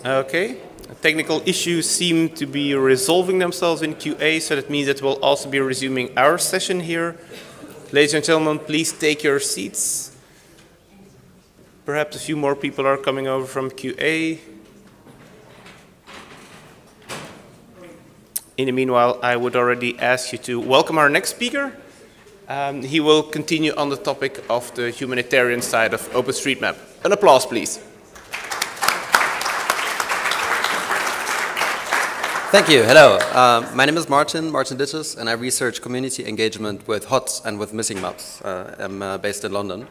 Okay. Technical issues seem to be resolving themselves in QA, so that means that we'll also be resuming our session here. Ladies and gentlemen, please take your seats. Perhaps a few more people are coming over from QA. In the meanwhile, I would already ask you to welcome our next speaker. He will continue on the topic of the humanitarian side of OpenStreetMap. An applause, please. Thank you. Hello. My name is Martin Dittus, and I research community engagement with HOT and with missing maps. I'm based in London.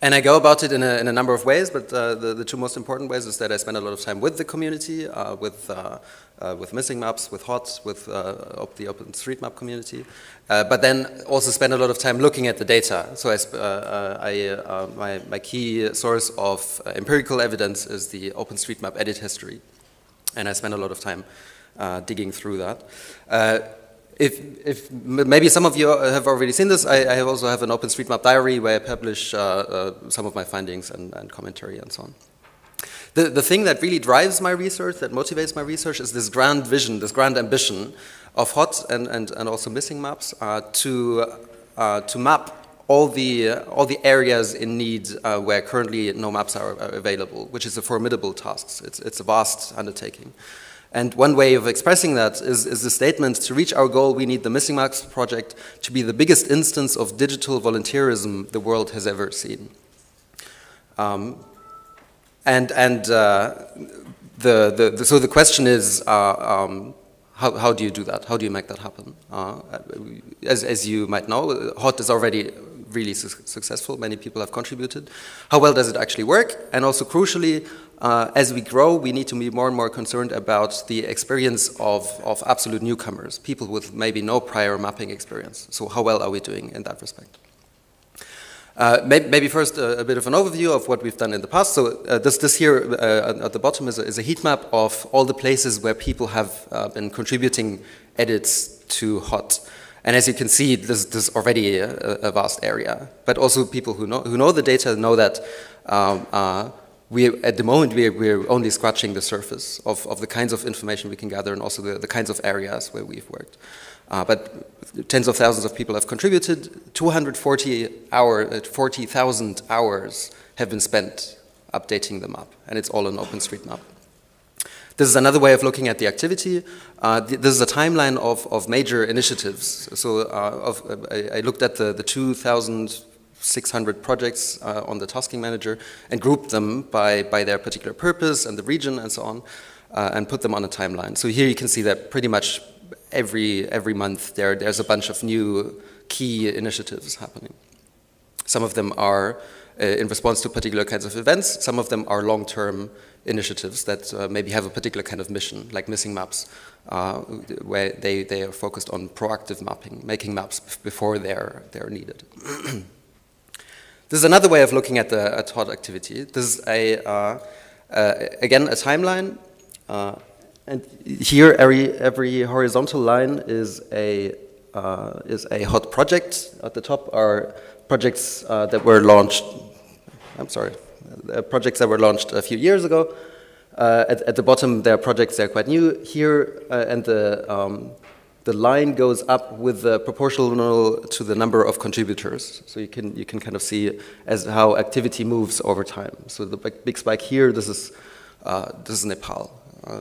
And I go about it in a number of ways, but the two most important ways is that I spend a lot of time with the community, with missing maps, with HOT, with the OpenStreetMap community, but then also spend a lot of time looking at the data. So my key source of empirical evidence is the OpenStreetMap edit history. And I spend a lot of time digging through that. If maybe some of you have already seen this, I also have an OpenStreetMap diary where I publish some of my findings and commentary and so on. The thing that really drives my research, that motivates my research, is this grand vision, this grand ambition of HOT and also missing maps to map all the areas in need where currently no maps are available, which is a formidable task. It's a vast undertaking. And one way of expressing that is the statement, to reach our goal, we need the Missing Maps project to be the biggest instance of digital volunteerism the world has ever seen. So the question is, how do you do that? How do you make that happen? As you might know, HOT is already really successful. Many people have contributed. How well does it actually work? And also crucially, as we grow, we need to be more and more concerned about the experience of absolute newcomers, people with maybe no prior mapping experience. So how well are we doing in that respect? Maybe first a bit of an overview of what we've done in the past. So this here at the bottom is a heat map of all the places where people have been contributing edits to HOT. And as you can see, this is already a vast area. But also people who know the data know that at the moment we're only scratching the surface of the kinds of information we can gather and also the kinds of areas where we've worked. But tens of thousands of people have contributed. 40,000 hours have been spent updating the map, and it's all on OpenStreetMap. This is another way of looking at the activity. This is a timeline of major initiatives. So I looked at the 2,600 projects on the tasking manager and grouped them by their particular purpose and the region and so on, and put them on a timeline. So here you can see that pretty much every month there's a bunch of new key initiatives happening. Some of them are in response to particular kinds of events. Some of them are long-term initiatives that maybe have a particular kind of mission, like missing maps, where they are focused on proactive mapping, making maps before they're needed. This is another way of looking at the HOT activity. This is again a timeline, and here every horizontal line is a HOT project. At the top are projects that were launched. Projects that were launched a few years ago. At the bottom, there are projects that are quite new here, and the line goes up with proportional to the number of contributors. So you can kind of see as how activity moves over time. So the big spike here, this is Nepal,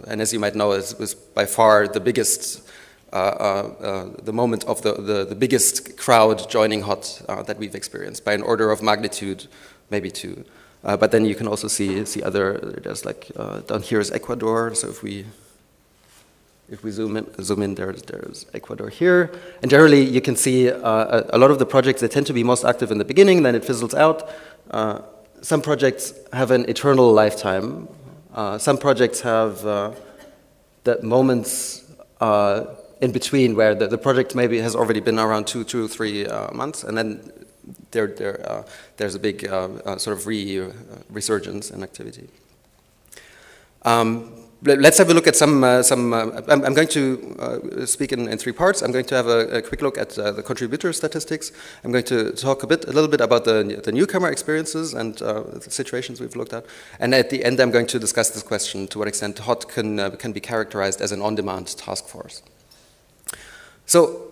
and as you might know, it was by far the biggest. The moment of the biggest crowd joining HOT that we've experienced, by an order of magnitude, maybe two. But then you can also see other. There's like down here is Ecuador. So if we zoom in, there's Ecuador here, and generally you can see a lot of the projects, they tend to be most active in the beginning, then it fizzles out. Some projects have an eternal lifetime. Some projects have that moments in between where the project maybe has already been around two or 3 months, and then there's a big sort of resurgence in activity. Let's have a look at some I'm going to speak in 3 parts. I'm going to have a quick look at the contributor statistics. I'm going to talk a little bit about the newcomer experiences and the situations we've looked at. And at the end, I'm going to discuss this question, to what extent HOT can be characterized as an on-demand task force. So,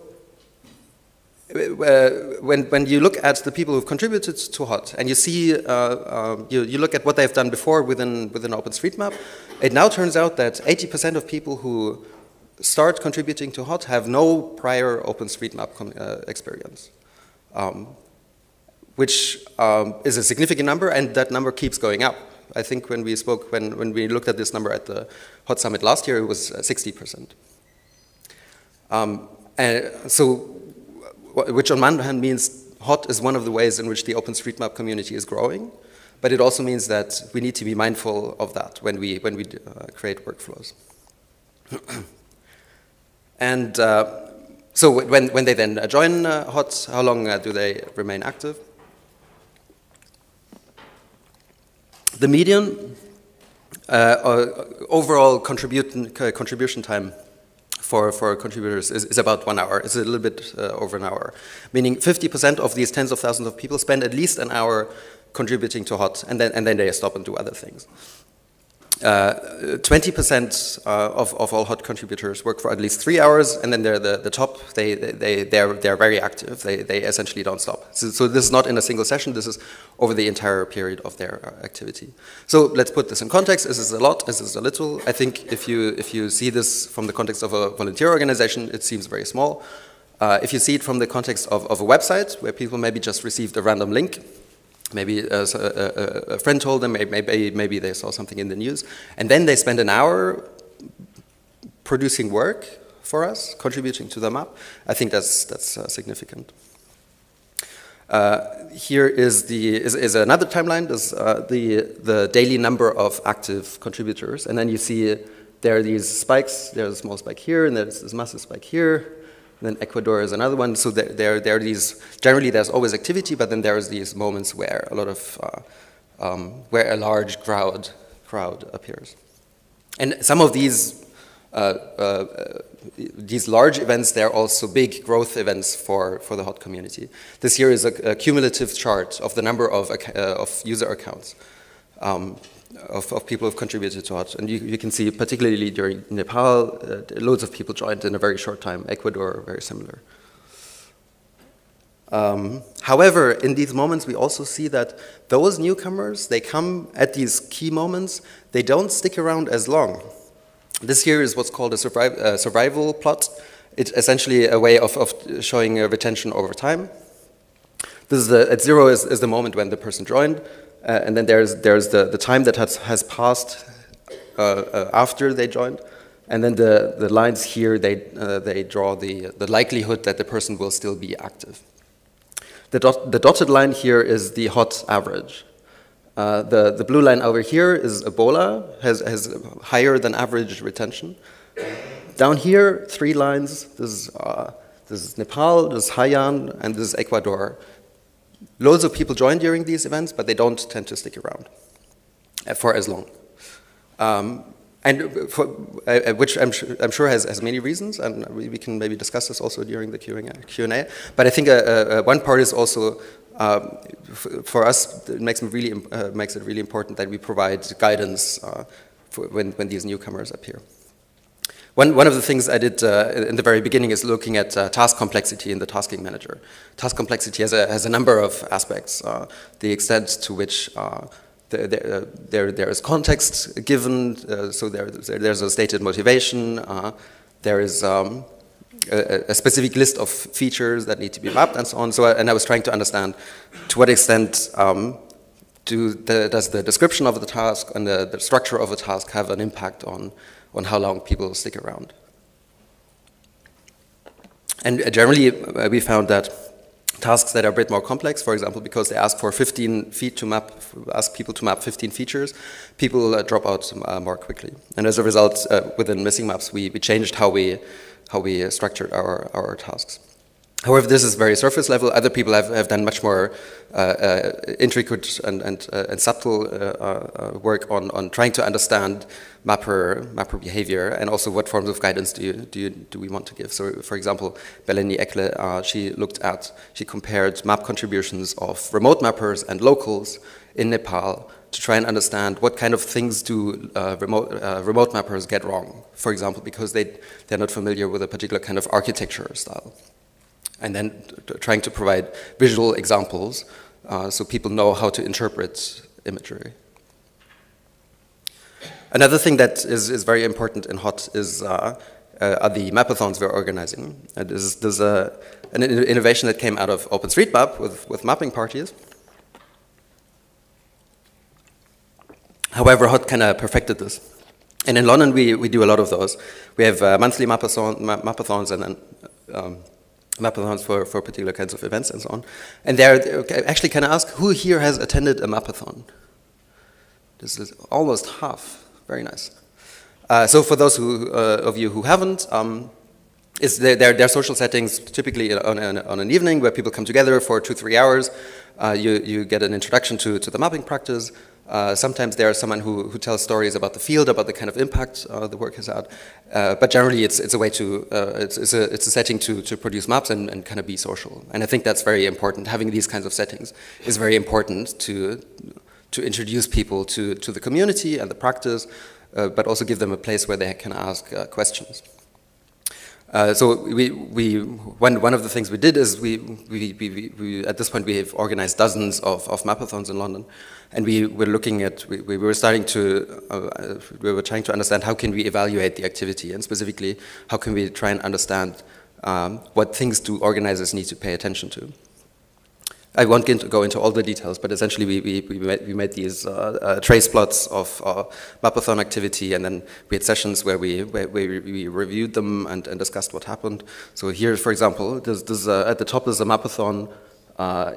when you look at the people who've contributed to HOT and you see, you look at what they've done before within OpenStreetMap, it now turns out that 80% of people who start contributing to HOT have no prior OpenStreetMap experience, which is a significant number, and that number keeps going up. I think when we looked at this number at the HOT Summit last year, it was 60%. Which on one hand means HOT is one of the ways in which the OpenStreetMap community is growing, but it also means that we need to be mindful of that when we create workflows. And so when they then join HOT, how long do they remain active? The median overall contribution time for contributors is about 1 hour. It's a little bit over an hour, meaning 50% of these tens of thousands of people spend at least an hour contributing to HOT, and then they stop and do other things. 20% of all HOT contributors work for at least 3 hours, and then they're the top. They're very active. They essentially don't stop. So this is not in a single session. This is over the entire period of their activity. So let's put this in context. Is this a lot? Is this a little? I think if you see this from the context of a volunteer organization, it seems very small. If you see it from the context of a website where people maybe just received a random link, maybe a friend told them, maybe they saw something in the news, and then they spend an hour producing work for us, contributing to the map, I think that's significant. Here is another timeline. There's the daily number of active contributors, and then you see there are these spikes. There's a small spike here, and there's this massive spike here. And then Ecuador is another one. So there are these. Generally, there's always activity, but then there's these moments where where a large crowd appears. And some of these large events, they're also big growth events for the HOT community. This here is a cumulative chart of the number of user accounts. Of people who have contributed to HOT. And you can see, particularly during Nepal, loads of people joined in a very short time. Ecuador, very similar. However, in these moments, we also see that those newcomers, they come at these key moments, they don't stick around as long. This here is what's called a survival plot. It's essentially a way of showing retention over time. This is at 0 is the moment when the person joined. And then there's the time that has passed after they joined, and then the lines here they draw the likelihood that the person will still be active. The dotted line here is the HOT average. The blue line over here is Ebola, has higher than average retention. Down here, 3 lines. This is Nepal, this is Haiyan, and this is Ecuador. Loads of people join during these events, but they don't tend to stick around for as long. Which I'm sure has many reasons, and we can maybe discuss this also during the Q&A. But I think one part is also, for us, it makes it really important that we provide guidance when these newcomers appear. One of the things I did in the very beginning is looking at task complexity in the tasking manager. Task complexity has a number of aspects. The extent to which there is context given, so there's a stated motivation, there is a specific list of features that need to be mapped and so on. And I was trying to understand to what extent does the description of the task and the structure of the task have an impact on how long people stick around. And generally, we found that tasks that are a bit more complex, for example, because they ask for 15 feet to map, ask people to map 15 features, people drop out more quickly. And as a result, within Missing Maps, we changed how we structured our tasks. However, this is very surface level. Other people have done much more intricate and subtle work on trying to understand mapper behavior, and also what forms of guidance do we want to give. So, for example, Beleni Ekle, she compared map contributions of remote mappers and locals in Nepal to try and understand what kind of things do remote mappers get wrong. For example, because they're not familiar with a particular kind of architecture style. And then trying to provide visual examples so people know how to interpret imagery. Another thing that is very important in HOT are the mapathons we're organizing. There's an innovation that came out of OpenStreetMap with mapping parties. However, HOT kind of perfected this. And in London, we do a lot of those. We have monthly mapathons and then mapathons for particular kinds of events and so on. And there, actually, can I ask, who here has attended a mapathon? This is almost half. Very nice. So for those of you who haven't, they're social settings, typically on an evening where people come together for 2-3 hours. You get an introduction to the mapping practice. Sometimes there's someone who tells stories about the field, about the kind of impact the work has had. But generally, it's a way to it's a setting to produce maps and kind of be social. And I think that's very important. Having these kinds of settings is very important to introduce people to the community and the practice, but also give them a place where they can ask questions. So one of the things we did is we at this point we have organized dozens of mapathons in London, and we were looking at we were trying to understand how can we evaluate the activity, and specifically how can we try and understand what things do organizers need to pay attention to. I won't go into all the details, but essentially we made these trace plots of mapathon activity, and then we had sessions where we reviewed them and discussed what happened. So here, for example, at the top is a mapathon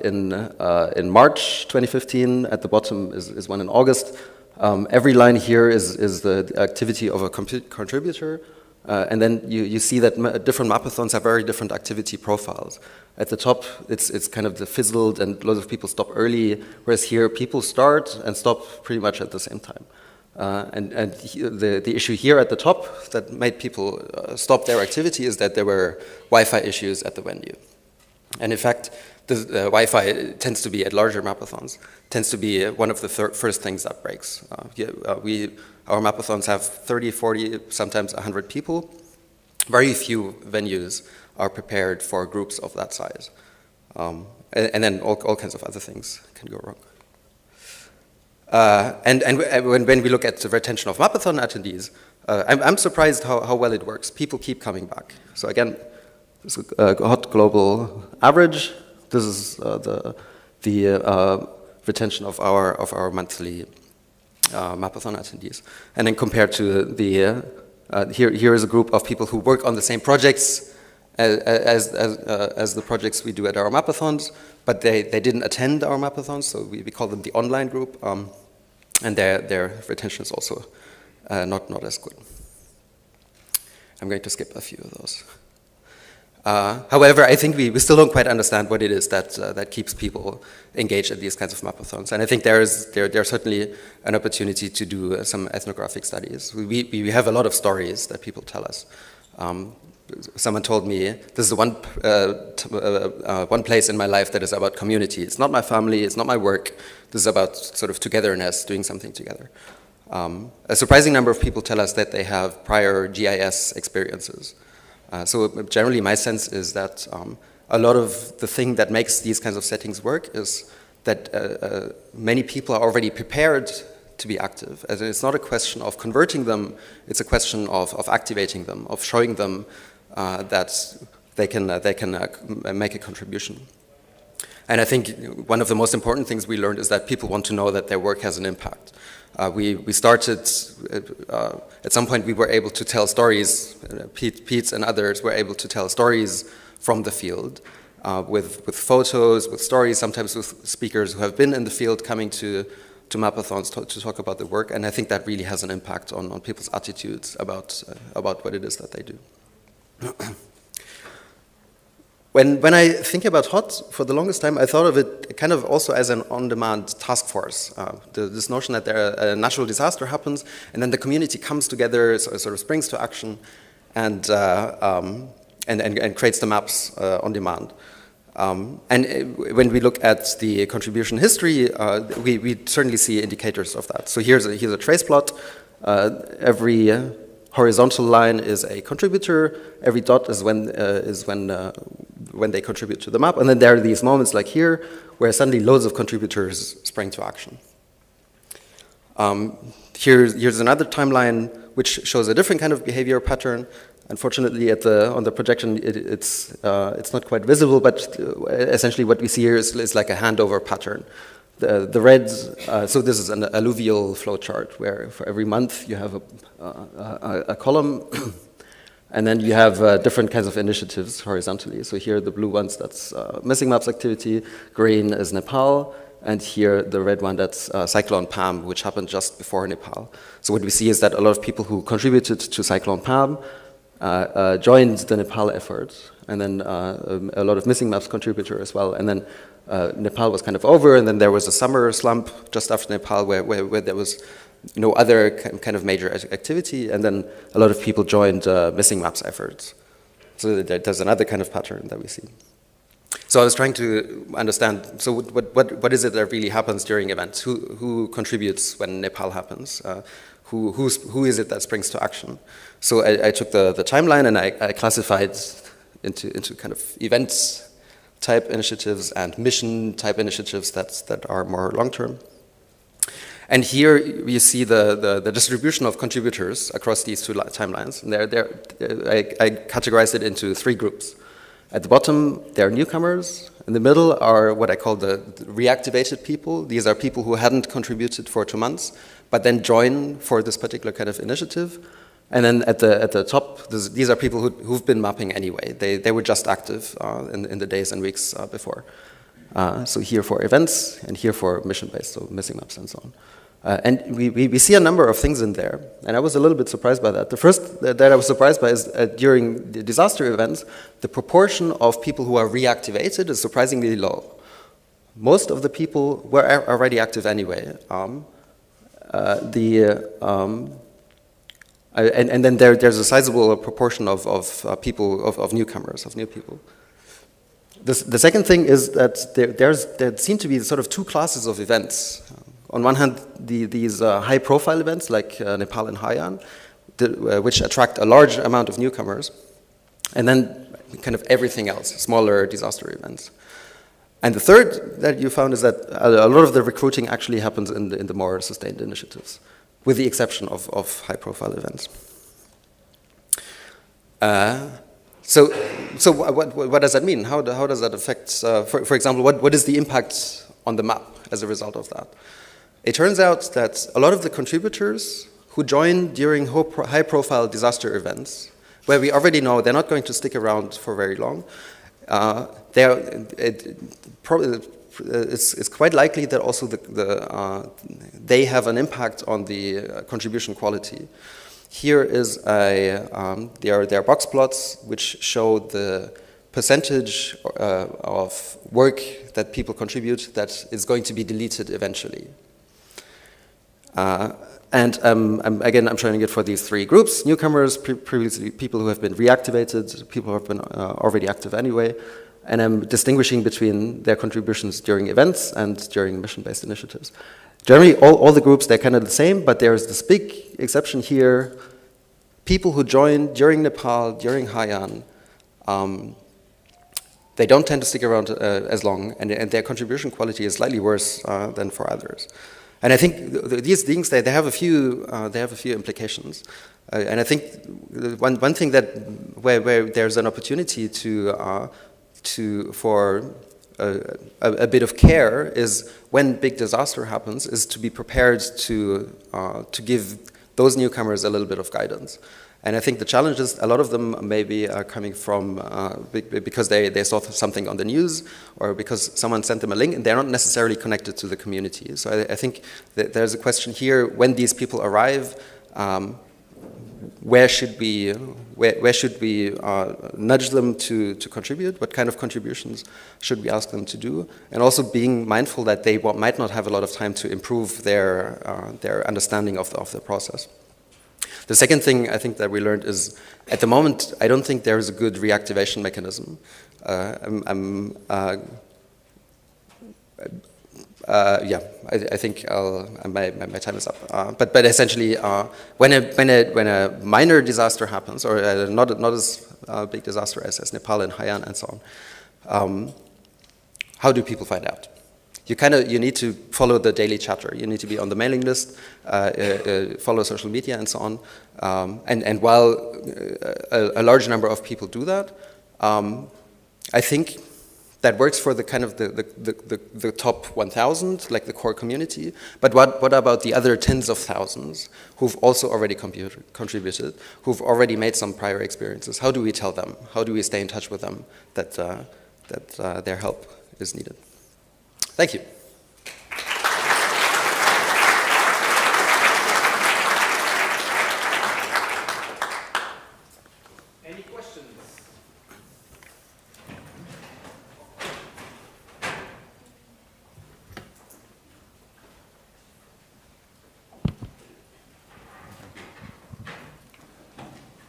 in March 2015. At the bottom is one in August. Every line here is the activity of a contributor. And then you see that different mapathons have very different activity profiles. At the top, it's kind of the fizzled, and lots of people stop early, whereas here people start and stop pretty much at the same time. And the issue here at the top that made people stop their activity is that there were Wi-Fi issues at the venue. And in fact, the Wi-Fi tends to be at larger mapathons, tends to be one of the first things that breaks. Our mapathons have 30, 40, sometimes 100 people. Very few venues are prepared for groups of that size. And then all kinds of other things can go wrong. And when we look at the retention of mapathon attendees, I'm surprised how well it works. People keep coming back. So again, this is a hot global average. This is the retention of our monthly mapathon attendees. And then compared to the, here is a group of people who work on the same projects as the projects we do at our mapathons, but they didn't attend our mapathons, so we call them the online group, and their retention is also not as good. I'm going to skip a few of those. However, I think we still don't quite understand what it is that keeps people engaged at these kinds of mapathons, and I think there's certainly an opportunity to do some ethnographic studies. We have a lot of stories that people tell us. Someone told me, this is the one place in my life that is about community. It's not my family, it's not my work. This is about sort of togetherness, doing something together. A surprising number of people tell us that they have prior GIS experiences. So generally my sense is that a lot of the thing that makes these kinds of settings work is that many people are already prepared to be active. As it's not a question of converting them, it's a question of activating them, of showing them that they can make a contribution. And I think one of the most important things we learned is that people want to know that their work has an impact. We started, at some point we were able to tell stories, Pete and others were able to tell stories from the field with photos, with stories, sometimes with speakers who have been in the field coming to mapathons to talk about the work, and I think that really has an impact on people's attitudes about what it is that they do. When I think about HOT, for the longest time, I thought of it kind of also as an on-demand task force. This notion that a natural disaster happens, and then the community comes together, sort of springs to action, and creates the maps on demand. And when we look at the contribution history, we certainly see indicators of that. So here's a trace plot. Every horizontal line is a contributor. Every dot is when they contribute to the map. And then there are these moments like here, where suddenly loads of contributors spring to action. Here's another timeline which shows a different kind of behavior pattern. Unfortunately, on the projection, it's not quite visible, but essentially what we see here is like a handover pattern. The reds, so this is an alluvial flow chart where for every month you have a column, and then you have different kinds of initiatives horizontally. So here the blue ones, that's missing maps activity, green is Nepal, and here the red one, that's Cyclone Pam, which happened just before Nepal. So what we see is that a lot of people who contributed to Cyclone Pam joined the Nepal effort, and then a lot of missing maps contributor as well, and then Nepal was kind of over, and then there was a summer slump just after Nepal where there was no other kind of major activity, and then a lot of people joined missing maps efforts. So there's another kind of pattern that we see. So I was trying to understand, so what is it that really happens during events? Who contributes when Nepal happens? Who is it that springs to action? So I took the timeline and I classified into kind of events type initiatives and mission type initiatives that are more long-term. And here you see the distribution of contributors across these two timelines. And I categorized it into three groups. At the bottom, there are newcomers. In the middle are what I call the reactivated people. These are people who hadn't contributed for 2 months, but then join for this particular kind of initiative. And then at the top, these are people who've been mapping anyway. They were just active in the days and weeks before. So here for events, and here for mission-based, so missing maps and so on. And we see a number of things in there, and I was a little bit surprised by that. The first that I was surprised by is during the disaster events, the proportion of people who are reactivated is surprisingly low. Most of the people were already active anyway. And then there's a sizable proportion of people, of newcomers, of new people. The second thing is that there seem to be sort of two classes of events. On one hand, these high-profile events like Nepal and Haiyan, which attract a large amount of newcomers, and then kind of everything else, smaller disaster events. And the third that you found is that a lot of the recruiting actually happens in the more sustained initiatives, with the exception of high-profile events. So what does that mean? How does that affect, for example, what is the impact on the map as a result of that? It turns out that a lot of the contributors who join during high-profile disaster events, where we already know they're not going to stick around for very long, it's quite likely that also they have an impact on the contribution quality. Here is there are box plots which show the percentage of work that people contribute that is going to be deleted eventually. And again, I'm showing it for these three groups: newcomers, previously people who have been reactivated, people who have been already active anyway, and I'm distinguishing between their contributions during events and during mission-based initiatives. Generally, all the groups, they're kind of the same, but there's this big exception here. People who join during Nepal, during Haiyan, they don't tend to stick around as long, and their contribution quality is slightly worse than for others. And I think these things, they have a few implications. And I think one thing where there's an opportunity for a bit of care is when big disaster happens, is to be prepared to give those newcomers a little bit of guidance. And I think the challenge is a lot of them maybe are coming from because they saw something on the news or because someone sent them a link and they're not necessarily connected to the community. So I think that there's a question here, when these people arrive, where should we nudge them to contribute? What kind of contributions should we ask them to do? And also being mindful that they might not have a lot of time to improve their understanding of the process. The second thing I think that we learned is, at the moment, I don't think there is a good reactivation mechanism. Yeah, I think my time is up. But essentially, when a minor disaster happens, or not as big disaster as Nepal and Haiyan and so on, how do people find out? You need to follow the daily chatter. You need to be on the mailing list, follow social media, and so on. And while a large number of people do that, I think that works for the kind of the top 1,000, like the core community. But what about the other tens of thousands who've also already contributed, who've already made some prior experiences? How do we tell them? How do we stay in touch with them that their help is needed? Thank you. Any questions?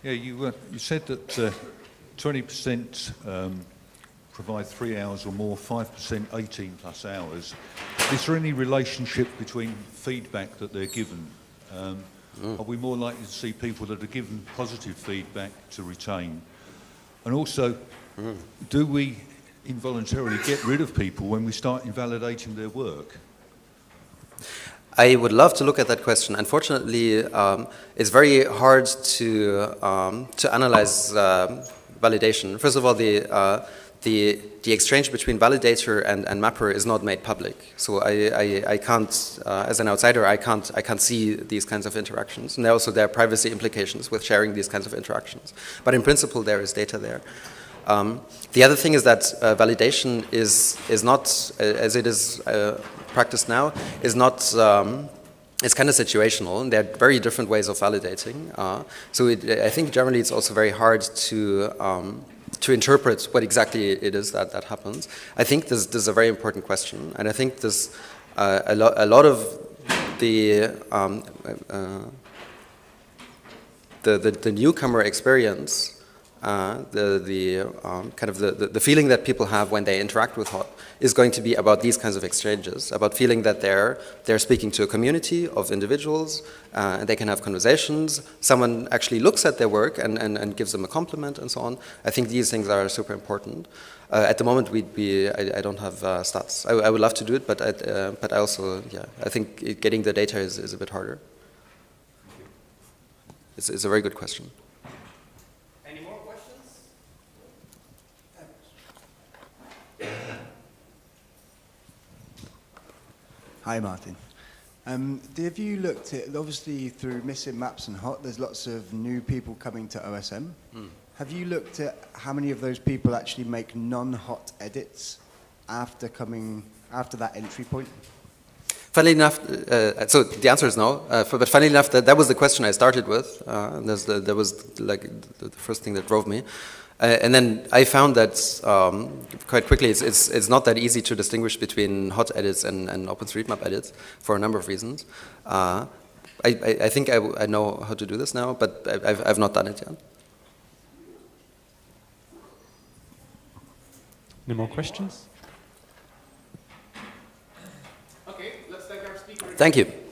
Yeah, you said that 20% provide 3 hours or more, 5% 18 plus hours. Is there any relationship between feedback that they're given? Are we more likely to see people that are given positive feedback to retain? And also, do we involuntarily get rid of people when we start invalidating their work? I would love to look at that question. Unfortunately, it's very hard to analyze validation. First of all, the exchange between validator and mapper is not made public. So I can't, as an outsider, I can't see these kinds of interactions. And also there are privacy implications with sharing these kinds of interactions. But in principle, there is data there. The other thing is that validation is not, as it is practiced now, is not, it's kind of situational, and there are very different ways of validating. So I think generally it's also very hard to interpret what exactly it is that happens. I think this is a very important question, and I think this a lot of the newcomer experience, kind of the feeling that people have when they interact with HOT is going to be about these kinds of exchanges, about feeling that they're speaking to a community of individuals, and they can have conversations. Someone actually looks at their work and gives them a compliment and so on. I think these things are super important. At the moment, I don't have stats. I would love to do it, but I also, yeah, I think getting the data is a bit harder. It's a very good question. Hi, Martin. Have you looked at, obviously through missing maps and HOT, there's lots of new people coming to OSM. Have you looked at how many of those people actually make non-HOT edits after that entry point? Funnily enough, so the answer is no. But funnily enough, that was the question I started with. That was like the first thing that drove me. And then I found that quite quickly it's not that easy to distinguish between HOT edits and OpenStreetMap edits for a number of reasons. I think I know how to do this now, but I've not done it yet. Any more questions? Okay, let's thank our speaker. Thank you.